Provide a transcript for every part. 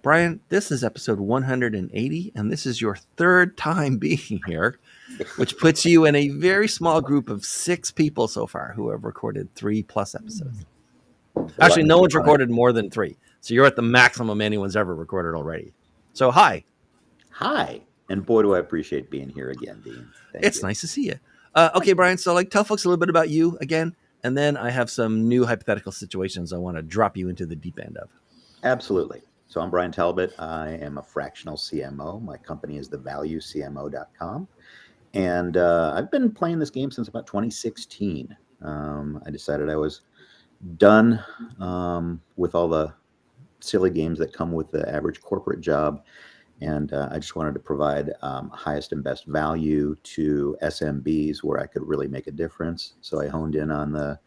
Brian, this is episode 180, and this is your third time being here, which puts you in a very small group of 6 people so far who have recorded 3+ episodes. Actually, no one's recorded more than 3. So you're at the maximum anyone's ever recorded already. So hi. Hi. And boy, do I appreciate being here again, Dean. It's nice to see you. Okay, Brian, so tell folks a little bit about you again, and then I have some new hypothetical situations I want to drop you into the deep end of. Absolutely. So I'm Brian Talbot. I am a fractional CMO. My company is thevaluecmo.com. And I've been playing this game since about 2016. I decided I was done with all the silly games that come with the average corporate job. And I just wanted to provide highest and best value to SMBs where I could really make a difference. So I honed in on the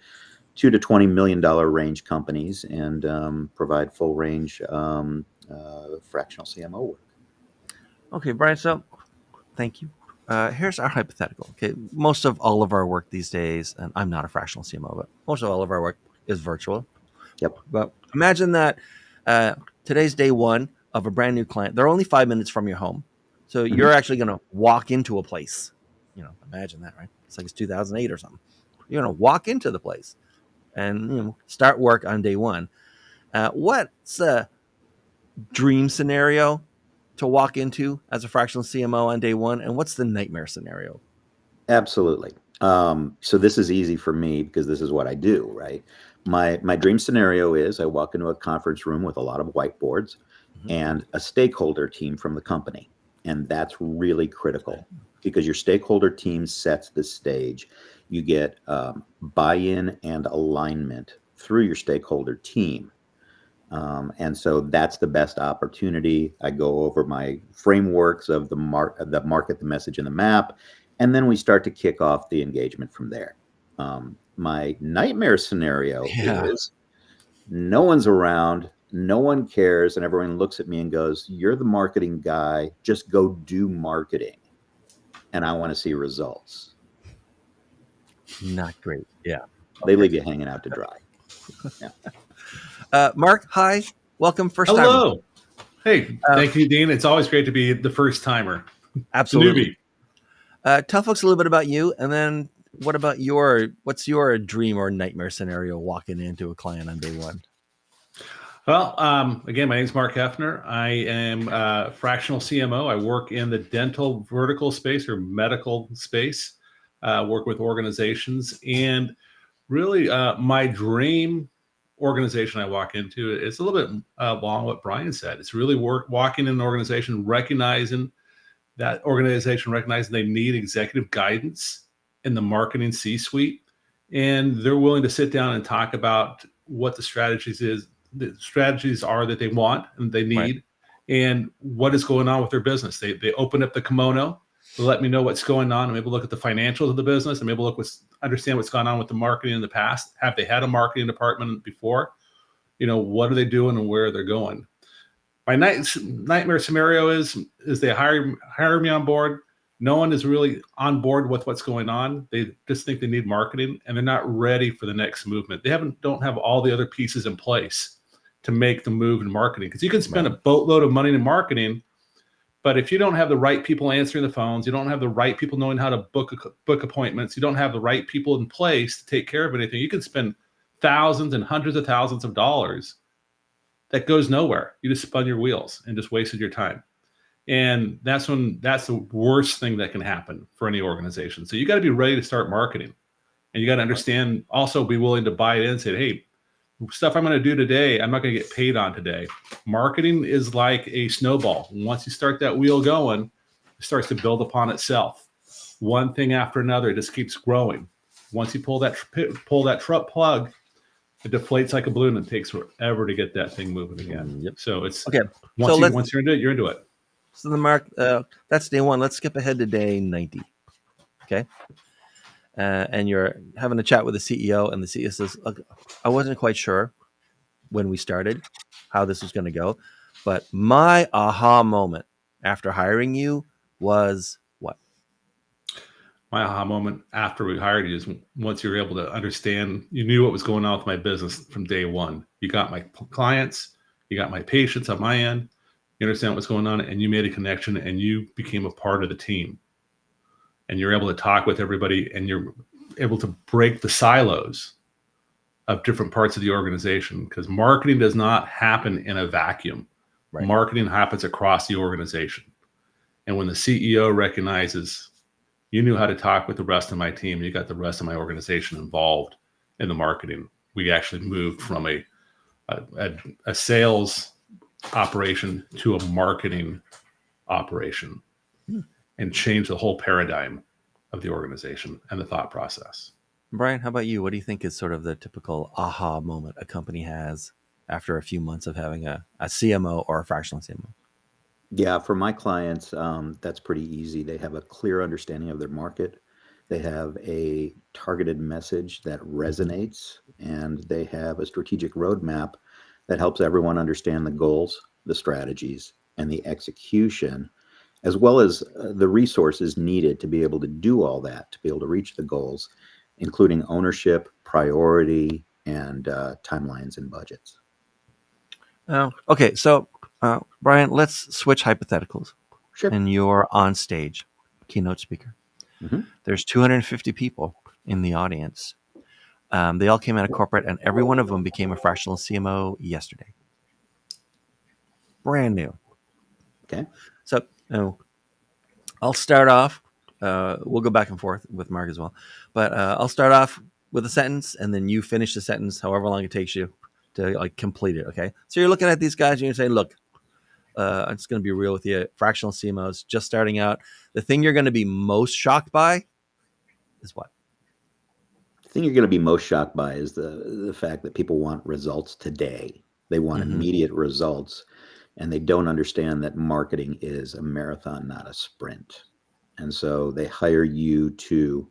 $2 to $20 million range companies and provide full range fractional CMO work. Okay, Brian, so thank you. Here's our hypothetical. Okay, most of all of our work these days, and I'm not a fractional CMO, but most of all of our work is virtual. Yep. But imagine that today's day one of a brand new client. They're only 5 minutes from your home. So you're actually going to walk into a place. Imagine that, right? It's like it's 2008 or something. You're going to walk into the place and start work on day one. What's a dream scenario to walk into as a fractional CMO on day one, and what's the nightmare scenario? Absolutely. So this is easy for me because this is what I do, right? My dream scenario is I walk into a conference room with a lot of whiteboards and a stakeholder team from the company. And that's really critical because your stakeholder team sets the stage. You get buy-in and alignment through your stakeholder team. And so that's the best opportunity. I go over my frameworks of the market, the message, and the map. And then we start to kick off the engagement from there. My nightmare scenario is no one's around, no one cares, and everyone looks at me and goes, "You're the marketing guy, just go do marketing." And I want to see results. Not great. Yeah. They leave you hanging out to dry. Yeah. Marc, hi. Welcome, first time. Hello. Hey, thank you, Dean. It's always great to be the first timer. Absolutely. Tell folks a little bit about you, and then what about what's your dream or nightmare scenario walking into a client on day one? Well, again, my name is Marc Heffner. I am a fractional CMO. I work in the dental vertical space or medical space, work with organizations. And really, my dream organization I walk into is a little bit along what Brian said. It's really walking in an organization, recognizing they need executive guidance in the marketing C-suite, and they're willing to sit down and talk about what the strategies are that they want and they need, right, and what is going on with their business. They open up the kimono to let me know what's going on. I'm able to look at the financials of the business. I'm able to understand what's gone on with the marketing in the past. Have they had a marketing department before? What are they doing and where are they going? My nightmare scenario is they hire me on board. No one is really on board with what's going on. They just think they need marketing and they're not ready for the next movement. They don't have all the other pieces in place to make the move in marketing, because you can spend a boatload of money in marketing, but if you don't have the right people answering the phones, you don't have the right people knowing how to book appointments, you don't have the right people in place to take care of anything, you can spend thousands and hundreds of thousands of dollars that goes nowhere. You just spun your wheels and just wasted your time. And that's the worst thing that can happen for any organization. So you got to be ready to start marketing, and you got to understand, also be willing to buy it in and say, hey, stuff I'm going to do today, I'm not going to get paid on today. Marketing is like a snowball. Once you start that wheel going, it starts to build upon itself. One thing after another, it just keeps growing. Once you pull that plug, it deflates like a balloon and takes forever to get that thing moving again. Yep. So it's okay. Once you're into it, you're into it. So Marc, that's day one. Let's skip ahead to day 90. Okay. And you're having a chat with the CEO, and the CEO says, "Look, I wasn't quite sure when we started how this was going to go, but my aha moment after hiring you was what?" My aha moment after we hired you is once you were able to understand, you knew what was going on with my business from day one. You got my clients, you got my patients on my end. You understand what's going on, and you made a connection, and you became a part of the team. And you're able to talk with everybody, and you're able to break the silos of different parts of the organization, because marketing does not happen in a vacuum. Right. Marketing happens across the organization. And when the CEO recognizes you knew how to talk with the rest of my team, you got the rest of my organization involved in the marketing, we actually moved from a sales operation to a marketing operation and changed the whole paradigm of the organization and the thought process. Brian, how about you? What do you think is sort of the typical aha moment a company has after a few months of having a CMO or a fractional CMO? Yeah, for my clients, that's pretty easy. They have a clear understanding of their market. They have a targeted message that resonates, and they have a strategic roadmap that helps everyone understand the goals, the strategies, and the execution, as well as the resources needed to be able to do all that, to be able to reach the goals, including ownership, priority, and timelines and budgets. Okay, so Brian, let's switch hypotheticals. Sure. And you're on stage, keynote speaker. Mm-hmm. There's 250 people in the audience. They all came out of corporate, and every one of them became a fractional CMO yesterday. Brand new. Okay. So I'll start off. We'll go back and forth with Marc as well, but I'll start off with a sentence, and then you finish the sentence, however long it takes you to like complete it. Okay. So you're looking at these guys, and you're saying, "Look, I'm just going to be real with you. Fractional CMOs just starting out. The thing you're going to be most shocked by is what?" The thing you're going to be most shocked by is the fact that people want results today. They want immediate results, and they don't understand that marketing is a marathon, not a sprint. And so they hire you to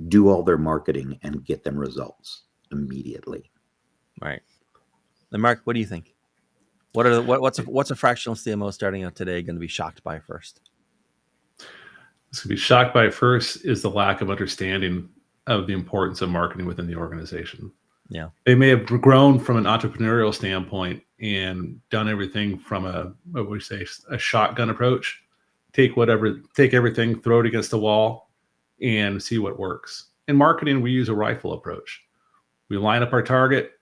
do all their marketing and get them results immediately. Right. And Marc, what do you think? What's a fractional CMO starting out today going to be shocked by first? What's going to be shocked by first is the lack of understanding of the importance of marketing within the organization. Yeah. They may have grown from an entrepreneurial standpoint and done everything from a shotgun approach. Take everything, throw it against the wall, and see what works. In marketing, we use a rifle approach. We line up our target.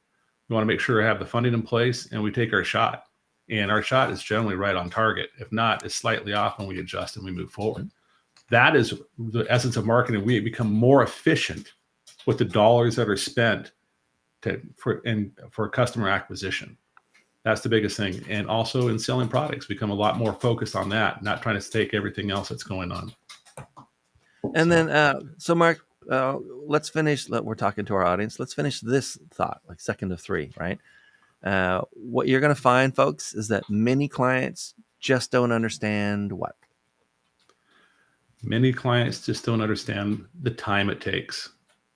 We want to make sure we have the funding in place, and we take our shot. And our shot is generally right on target. If not, it's slightly off, and we adjust and we move forward. That is the essence of marketing. We become more efficient with the dollars that are spent for customer acquisition. That's the biggest thing. And also in selling products, become a lot more focused on that, not trying to take everything else that's going on. And then, so Marc, let's finish. We're talking to our audience. Let's finish this thought, like second of three, right? What you're going to find, folks, is that many clients just don't understand what? Many clients just don't understand the time it takes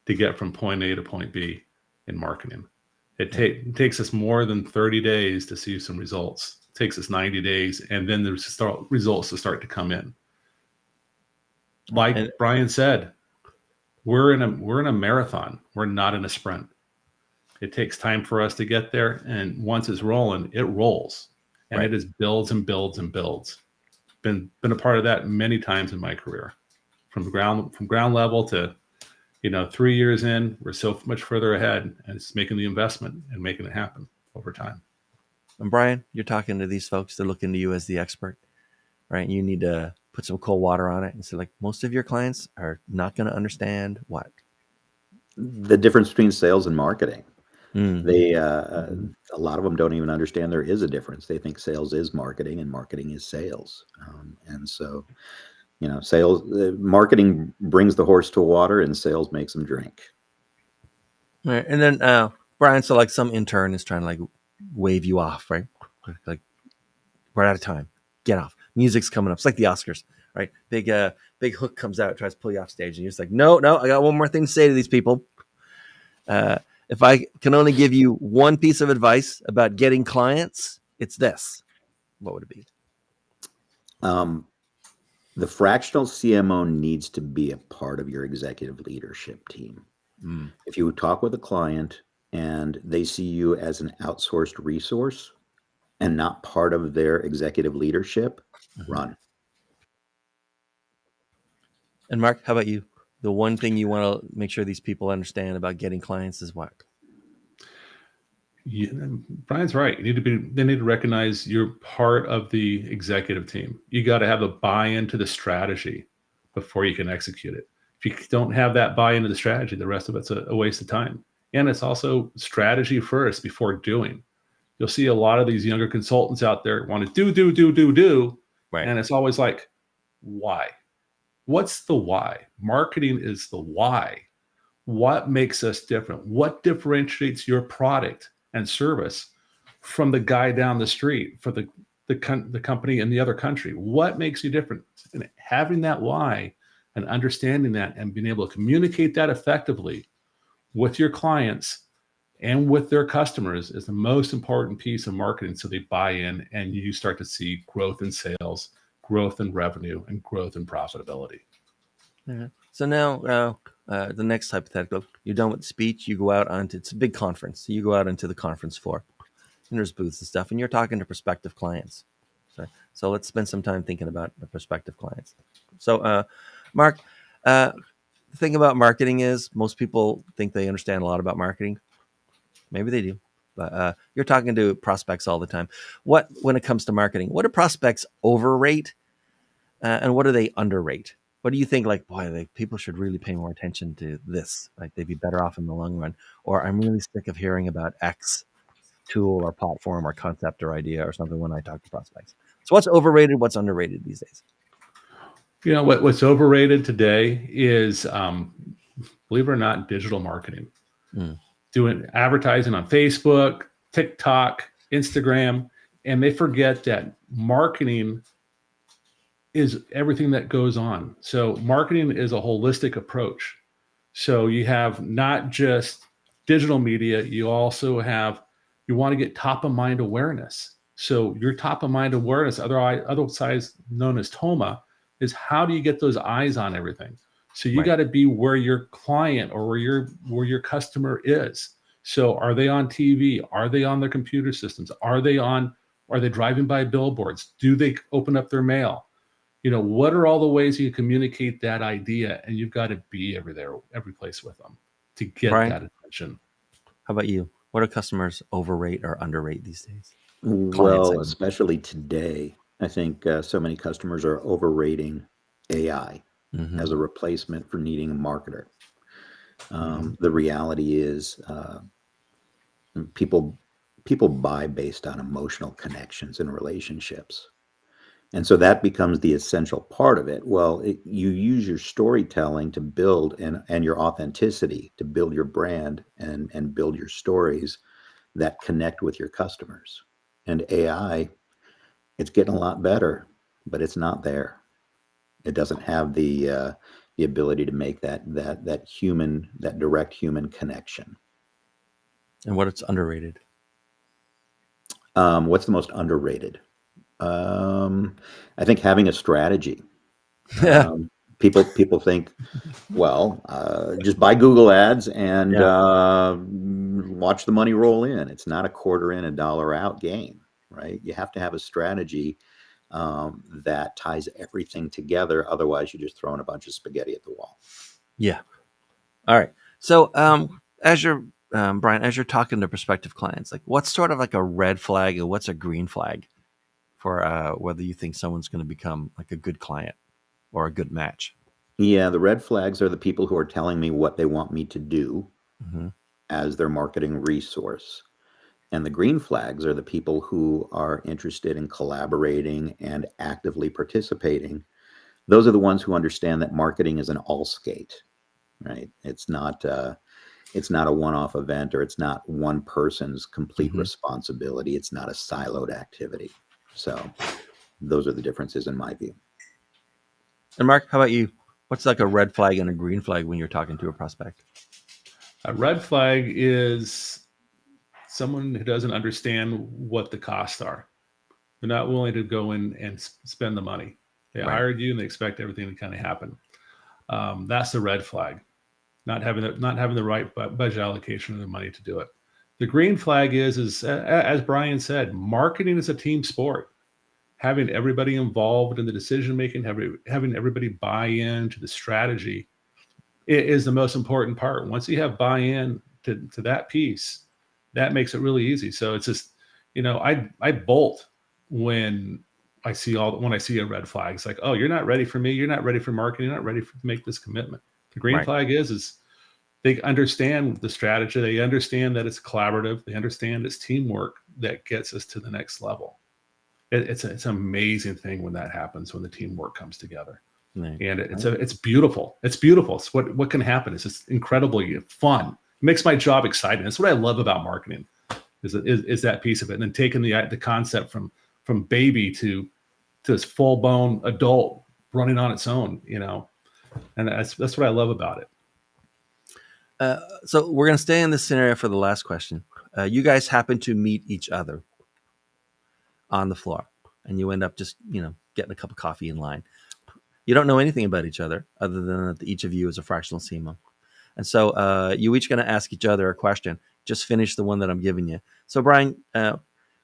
to get from point A to point B in marketing. It takes us more than 30 days to see some results. It takes us 90 days, and then there's results to start to come in. Like Brian said, we're in a marathon. We're not in a sprint. It takes time for us to get there, and once it's rolling, it rolls, and it just builds and builds and builds. Been a part of that many times in my career, from ground level to 3 years in, we're so much further ahead, and it's making the investment and making it happen over time. And Brian, you're talking to these folks. They're looking to you as the expert, right? You need to put some cold water on it and say, like, most of your clients are not going to understand what? The difference between sales and marketing. Mm-hmm. A lot of them don't even understand there is a difference. They think sales is marketing and marketing is sales. And so, marketing brings the horse to water and sales makes them drink. Right. And then, Brian, so like some intern is trying to like wave you off, right? Like, we're out of time. Get off. Music's coming up. It's like the Oscars, right? Big hook comes out, tries to pull you off stage, and you're just like, no, I got one more thing to say to these people. If I can only give you one piece of advice about getting clients, it's this. What would it be? The fractional CMO needs to be a part of your executive leadership team. If you talk with a client and they see you as an outsourced resource, and not part of their executive leadership, Mm-hmm. run. And Mark, how about you? The one thing you want to make sure these people understand about getting clients is what? Yeah, Brian's right. They need to recognize you're part of the executive team. You got to have a buy-in to the strategy before you can execute it. If you don't have that buy-in to the strategy, the rest of it's a waste of time. And it's also strategy first before doing. You'll see a lot of these younger consultants out there want to do. Right. And it's always like, why? What's the why? Marketing is the why. What makes us different? What differentiates your product and service from the guy down the street, for the company in the other country? What makes you different? And having that why and understanding that and being able to communicate that effectively with your clients and with their customers is the most important piece of marketing, so they buy in and you start to see growth in sales, growth in revenue, and growth in profitability. Yeah. So now, the next hypothetical, you're done with the speech, you go out onto, it's a big conference, so you go out into the conference floor, and there's booths and stuff, and you're talking to prospective clients. So let's spend some time thinking about the prospective clients. So, Mark, the thing about marketing is most people think they understand a lot about marketing. Maybe they do, but you're talking to prospects all the time. When it comes to marketing, what do prospects overrate, and what do they underrate? What do you think? Like, boy, people should really pay more attention to this. Like, they'd be better off in the long run. Or I'm really sick of hearing about X tool or platform or concept or idea or something when I talk to prospects. So, what's overrated? What's underrated these days? You know what's overrated today is, believe it or not, digital marketing. Doing advertising on Facebook, TikTok, Instagram, and they forget that marketing is everything that goes on. So marketing is a holistic approach. So you have not just digital media, you want to get top of mind awareness. So your top of mind awareness, otherwise known as TOMA, is how do you get those eyes on everything? So you Right. got to be where your client or where your customer is. So are they on TV? Are they on their computer systems? Are they driving by billboards? Do they open up their mail? What are all the ways you communicate that idea? And you've got to be every place with them to get Brian, that attention. how about you? What do customers overrate or underrate these days? Clients, I Well, mean. especially today, I think so many customers are overrating AI Mm-hmm. as a replacement for needing a marketer. Mm-hmm. The reality is, people buy based on emotional connections and relationships, and so that becomes the essential part of it. Well, you use your storytelling to build and your authenticity to build your brand and build your stories that connect with your customers. And AI, it's getting a lot better, but it's not there. It doesn't have the ability to make that direct human connection. And what it's underrated? What's the most underrated? I think having a strategy. Yeah. People think, well, just buy Google ads and Yeah. watch the money roll in. It's not a quarter in, a dollar out game, right? You have to have a strategy that ties everything together. Otherwise, you're just throwing a bunch of spaghetti at the wall. Yeah. All right. So, as you're Brian, as you're talking to prospective clients, like what's sort of like a red flag and what's a green flag for whether you think someone's going to become like a good client or a good match? Yeah, the red flags are the people who are telling me what they want me to do Mm-hmm. as their marketing resource. And the green flags are the people who are interested in collaborating and actively participating. Those are the ones who understand that marketing is an all skate, right? It's not a one-off event, or it's not one person's complete Mm-hmm. responsibility. It's not a siloed activity. So those are the differences in my view. And Mark, how about you? What's like a red flag and a green flag when you're talking to a prospect? A red flag is someone who doesn't understand what the costs are. They're not willing to go in and spend the money. They Right. hired you and they expect everything to kind of happen. That's the red flag. Not having the right budget allocation of the money to do it. The green flag is as Brian said, marketing is a team sport. Having everybody involved in the decision making, having everybody buy in to the strategy is the most important part. Once you have buy-in to that piece, that makes it really easy. So it's just, I bolt when I see a red flag. It's like, oh, you're not ready for me. You're not ready for marketing. You're not ready to make this commitment. The green flag is they understand the strategy. They understand that it's collaborative. They understand it's teamwork that gets us to the next level. It's an amazing thing when that happens, when the teamwork comes together. And it's beautiful. It's beautiful. It's what can happen. It's just incredibly fun. It makes my job exciting. That's what I love about marketing, is that piece of it. And then taking the concept from baby to this full-blown adult running on its own, and that's what I love about it. So we're going to stay in this scenario for the last question. You guys happen to meet each other on the floor, and you end up just, getting a cup of coffee in line. You don't know anything about each other other than that each of you is a fractional CMO. And so you each going to ask each other a question. Just finish the one that I'm giving you. So Brian,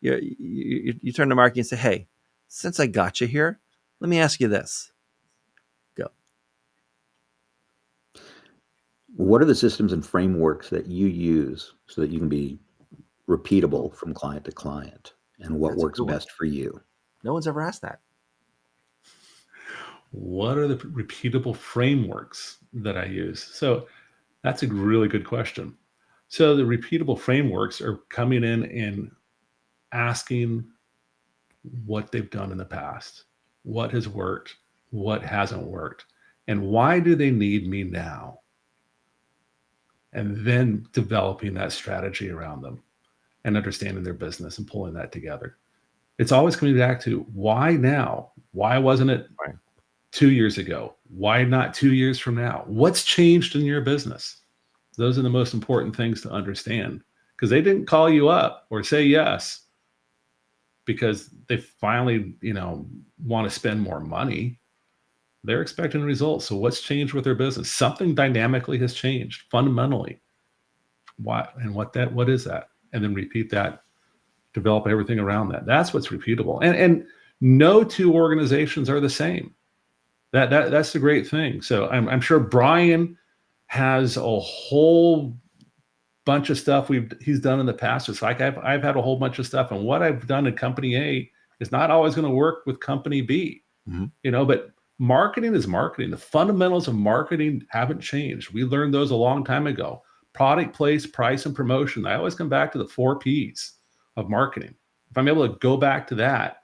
you turn to Mark and say, hey, since I got you here, let me ask you this. Go. What are the systems and frameworks that you use so that you can be repeatable from client to client? And what works best for you? No one's ever asked that. What are the repeatable frameworks that I use? So that's a really good question. So the repeatable frameworks are coming in and asking what they've done in the past, what has worked, what hasn't worked, and why do they need me now? And then developing that strategy around them and understanding their business and pulling that together. It's always coming back to why now? Why wasn't it 2 years ago? Why not 2 years from now? What's changed in your business? Those are the most important things to understand, because they didn't call you up or say yes because they finally, want to spend more money. They're expecting results. So what's changed with their business? Something dynamically has changed fundamentally. Why and what is that? And then repeat that, develop everything around that. That's what's repeatable. And no two organizations are the same. That's the great thing. So I'm sure Brian has a whole bunch of stuff he's done in the past. It's like I've had a whole bunch of stuff, and what I've done in company A is not always going to work with company B. But marketing is marketing. The fundamentals of marketing haven't changed. We learned those a long time ago. Product, place, price, and promotion. I always come back to the 4 Ps of marketing. If I'm able to go back to that,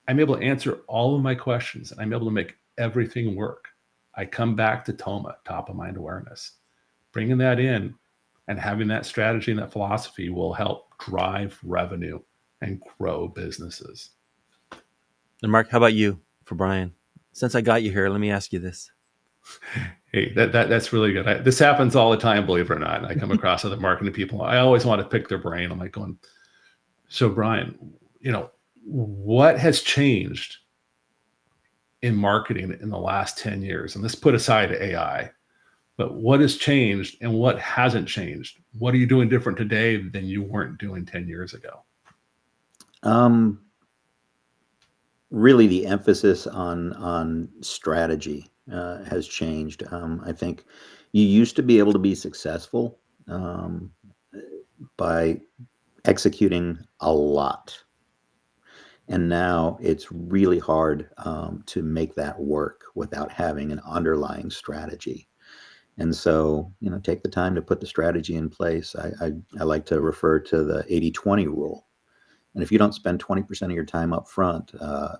I'm able to answer all of my questions, and I'm able to make everything work. I come back to TOMA, top of mind awareness. Bringing that in and having that strategy and that philosophy will help drive revenue and grow businesses. And Mark, how about you for Brian? Since I got you here, let me ask you this. Hey, that's really good. This happens all the time, believe it or not. I come across other marketing people. I always want to pick their brain. I'm like going, so Brian, what has changed in marketing in the last 10 years? And let's put aside AI, but what has changed and what hasn't changed? What are you doing different today than you weren't doing 10 years ago? Really, the emphasis on strategy has changed. I think you used to be able to be successful by executing a lot. And now it's really hard to make that work without having an underlying strategy. And so, take the time to put the strategy in place. I like to refer to the 80-20 rule. And if you don't spend 20% of your time up front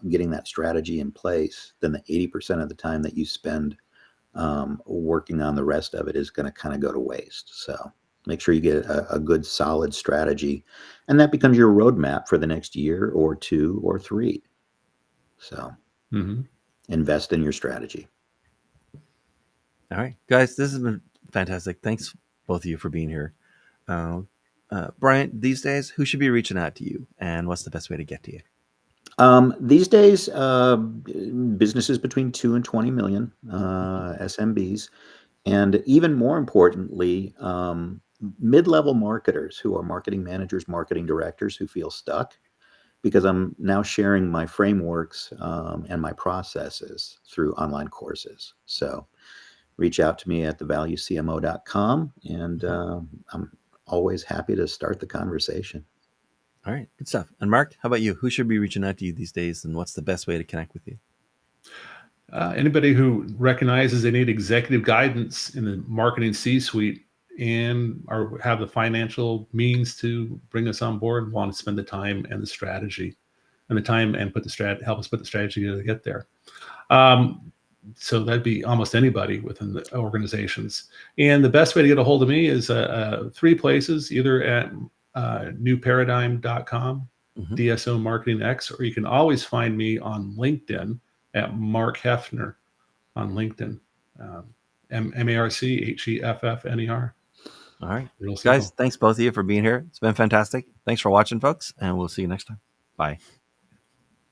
getting that strategy in place, then the 80% of the time that you spend working on the rest of it is going to kind of go to waste. So make sure you get a good, solid strategy. And that becomes your roadmap for the next year or 2 or 3. So invest in your strategy. All right, guys, this has been fantastic. Thanks, both of you, for being here. Brian, these days, who should be reaching out to you, and what's the best way to get to you? These days, businesses between 2 and 20 million, SMBs, and even more importantly, mid-level marketers who are marketing managers, marketing directors who feel stuck, because I'm now sharing my frameworks and my processes through online courses. So reach out to me at thevaluecmo.com, and I'm always happy to start the conversation. All right, good stuff. And Marc, how about you? Who should be reaching out to you these days, and what's the best way to connect with you? Anybody who recognizes they need executive guidance in the marketing C-suite and have the financial means to bring us on board, want to spend the time and the strategy, and the time and help us put the strategy together to get there. So that'd be almost anybody within the organizations. And the best way to get a hold of me is 3 places, either at newparadigm.com, DSO Marketing X, or you can always find me on LinkedIn at Marc Heffner on LinkedIn. MarcHeffner. All right. Real simple. Guys, thanks both of you for being here. It's been fantastic. Thanks for watching, folks, and we'll see you next time. Bye.